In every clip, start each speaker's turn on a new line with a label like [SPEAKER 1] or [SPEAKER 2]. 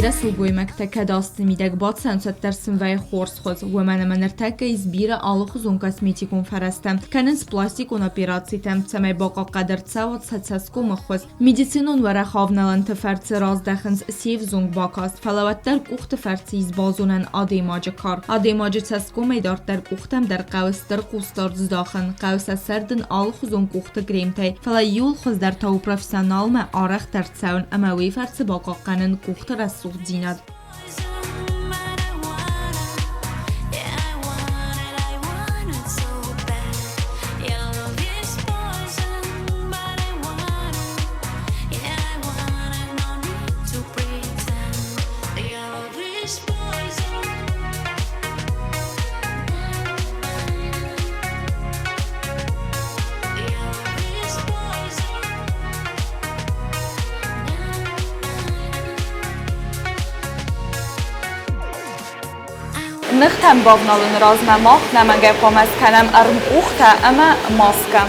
[SPEAKER 1] Sugojmektek dasztimideg bacensöttersin vej horshoz, umenemenerteke izbira alukhuzun kosmetikun ferestem, kenens plastikun operatsitem, cemej boqa qadr cavot satsasku mıxhoz. Medicinun vere xavnalan tefertsi razdexins sevzung bakast, felavetter kuxte fertsi izbazunen ademacı kar. Ademacı cesku meydarter kuxtem der qavster qustar zdaxın, qavsa serdin alukhuzun kuxte gremtey, fela yul xuz der tau profesional me araq der tsaun, ama vey fertsi baqa qanen kuxte رسوخ زیناد. نختم بابنالون رازم ماه نمگه قامز کنم ارم اوخته اما ماسکم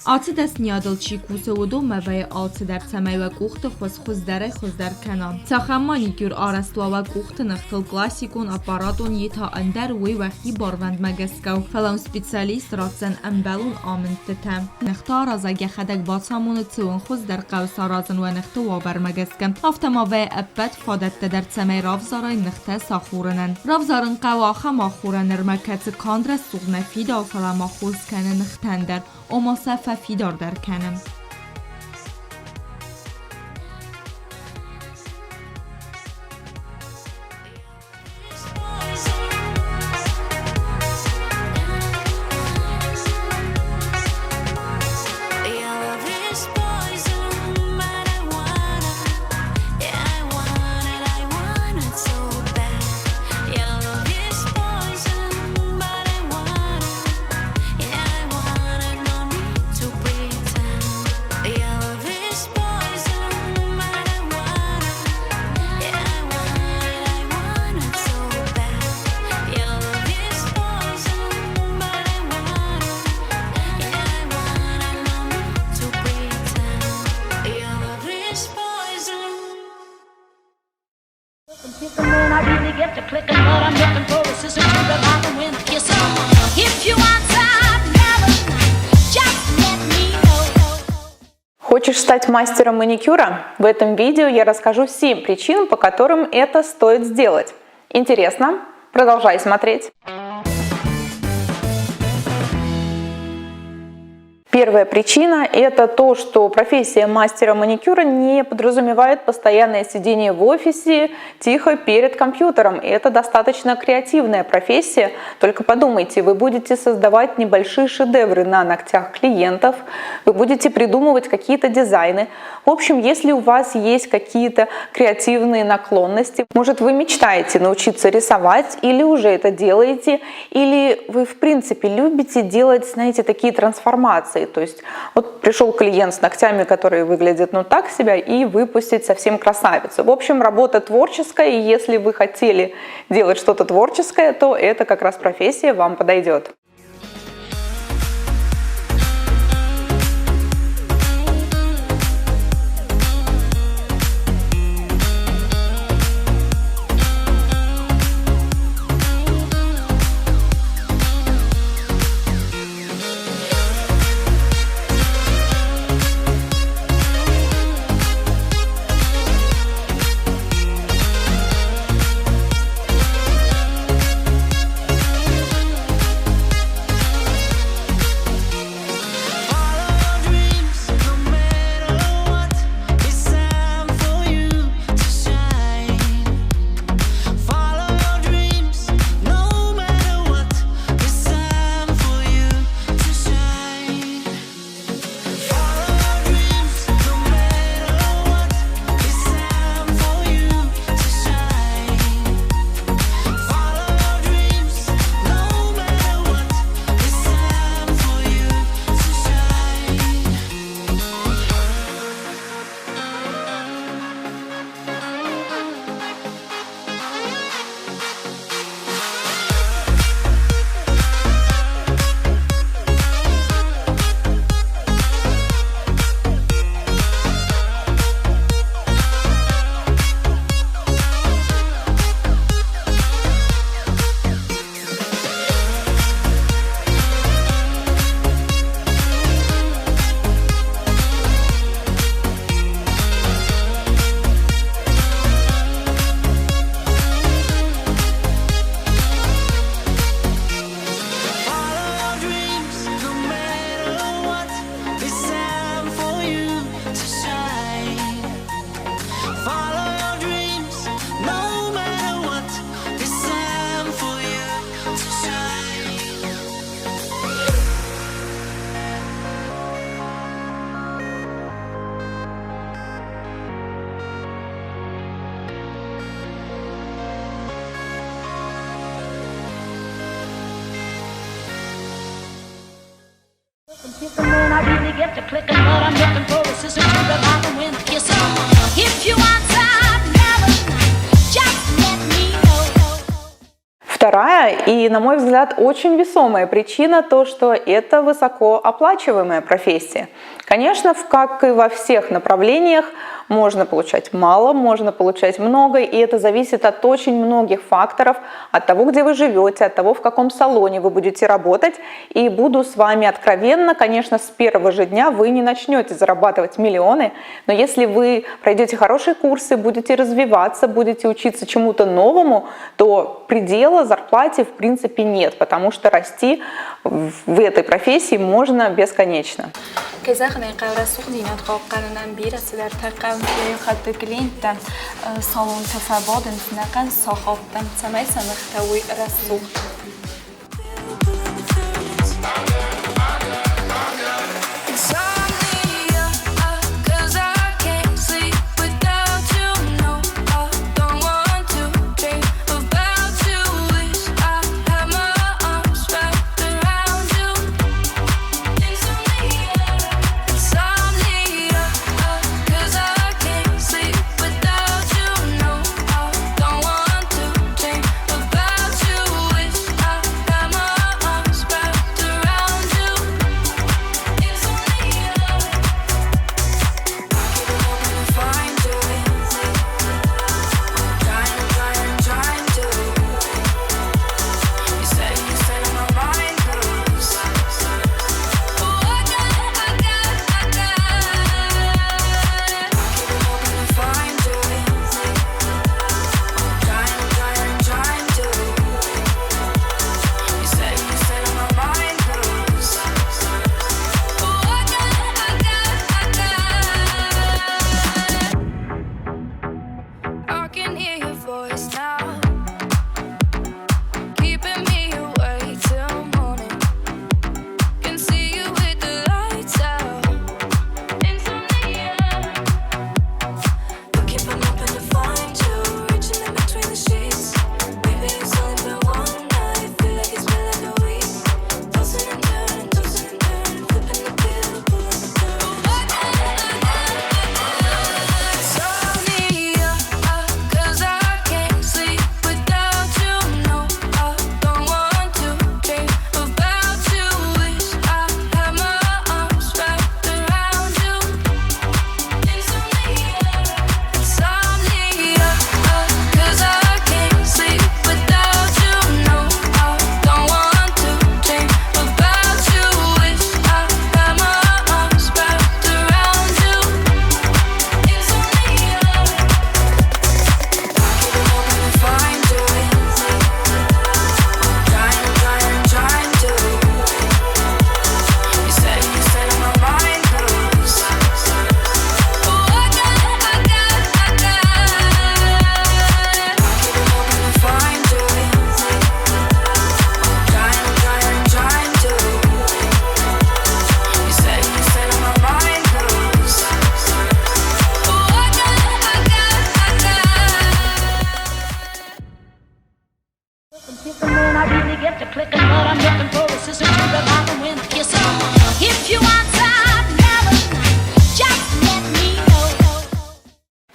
[SPEAKER 1] آتی دست نیادل چی کوسه و دو موی آتی در تمی و کوخت خوز دره خوز در کنان. تخمانی کور آرستوا و کوخت نختل کلاسیکون اپاراتون یتا اندر وی وقتی باروند مگسکو فلان سپیسیالیست راتزن امبلون آمنت تم. نختار از اگه خدک باتامون تون خوز در قوس رازن و نختو و برمگسکم. افتما و ابد فادت در تمی رافزارای نخته ساخورنن. رافزارن قواخه ماخورن رمکت کاندر سوغ نفیدا فلا ماخوز کنه نختندر. اما صفه فیدار در کنم.
[SPEAKER 2] Хочешь стать мастером маникюра? В этом видео я расскажу 7 причин, по которым это стоит сделать. Интересно? Продолжай смотреть. Первая причина – это то, что профессия мастера маникюра не подразумевает постоянное сидение в офисе тихо перед компьютером. Это достаточно креативная профессия. Только подумайте, вы будете создавать небольшие шедевры на ногтях клиентов, вы будете придумывать какие-то дизайны. В общем, если у вас есть какие-то креативные наклонности, может, вы мечтаете научиться рисовать или уже это делаете, или вы в принципе любите делать, знаете, такие трансформации. То есть вот пришел клиент с ногтями, которые выглядят так себя, и выпустить совсем красавицу. В общем, работа творческая, и если вы хотели делать что-то творческое, то это как раз профессия вам подойдет. Вторая и, на мой взгляд, очень весомая причина то, что это высокооплачиваемая профессия. Конечно, как и во всех направлениях, можно получать мало, можно получать много, и это зависит от очень многих факторов, от того, где вы живете, от того, в каком салоне вы будете работать. И буду с вами откровенна, конечно, с первого же дня вы не начнете зарабатывать миллионы, но если вы пройдете хорошие курсы, будете развиваться, будете учиться чему-то новому, то предела зарплате в принципе нет, потому что расти в этой профессии можно бесконечно.
[SPEAKER 3] كزخني قرار سوق دينات قاقنا نبير سدر تقام في خط كلينتا صالون تفاوض نقن صاحب تم سماي سمختوي رسوق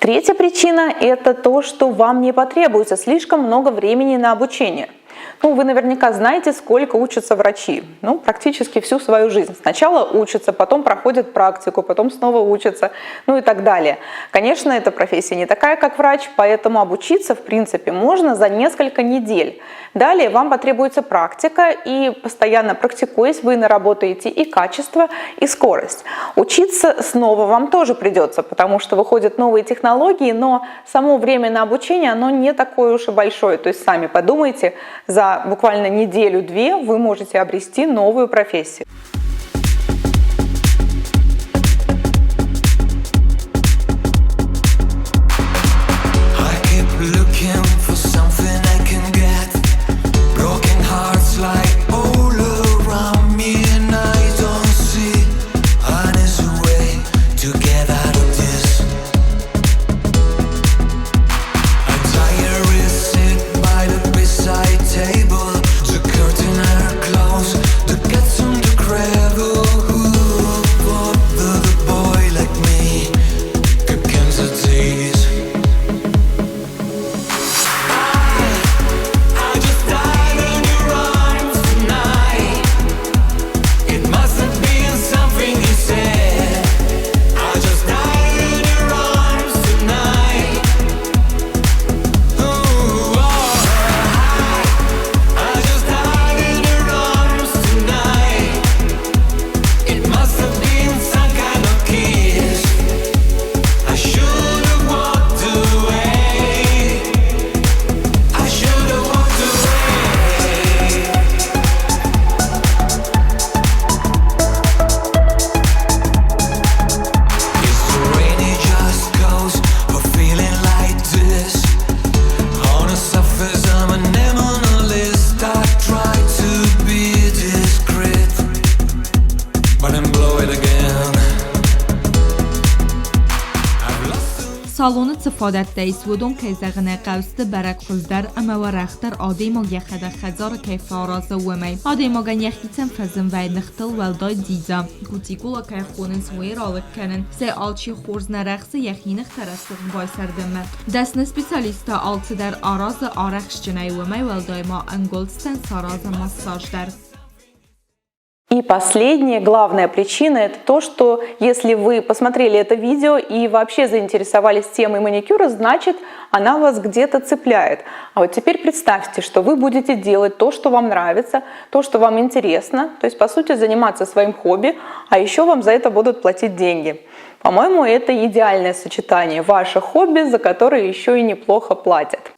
[SPEAKER 2] Третья причина – это то, что вам не потребуется слишком много времени на обучение. Вы наверняка знаете, сколько учатся врачи. Практически всю свою жизнь. Сначала учатся, потом проходят практику, потом снова учатся, и так далее. Конечно, эта профессия не такая, как врач, поэтому обучиться, в принципе, можно за несколько недель. Далее вам потребуется практика, и постоянно практикуясь, вы наработаете и качество, и скорость. Учиться снова вам тоже придется, потому что выходят новые технологии, но само время на обучение, оно не такое уж и большое. То есть сами подумайте, за буквально неделю-две вы можете обрести новую профессию.
[SPEAKER 1] سالن سفادت دیسودون که زغنه قوست برک خزدر اما و رختر آدیما یخده خزار که فاراز ومی آدیما گن یخیتم فزم و نختل ولدای دیزم گوتیگولا که خونن سوی رالک کنن سه آلچی خورز نرخص یخی نختر از سوق بای سردمه دست سپیسالیستا آلچه در آراز آرخش جنای ومی ولدای ما انگلستن ساراز ماساژ در.
[SPEAKER 2] И последняя, главная причина – это то, что если вы посмотрели это видео и вообще заинтересовались темой маникюра, значит, она вас где-то цепляет. А вот теперь представьте, что вы будете делать то, что вам нравится, то, что вам интересно, то есть, по сути, заниматься своим хобби, а еще вам за это будут платить деньги. По-моему, это идеальное сочетание – ваше хобби, за которое еще и неплохо платят.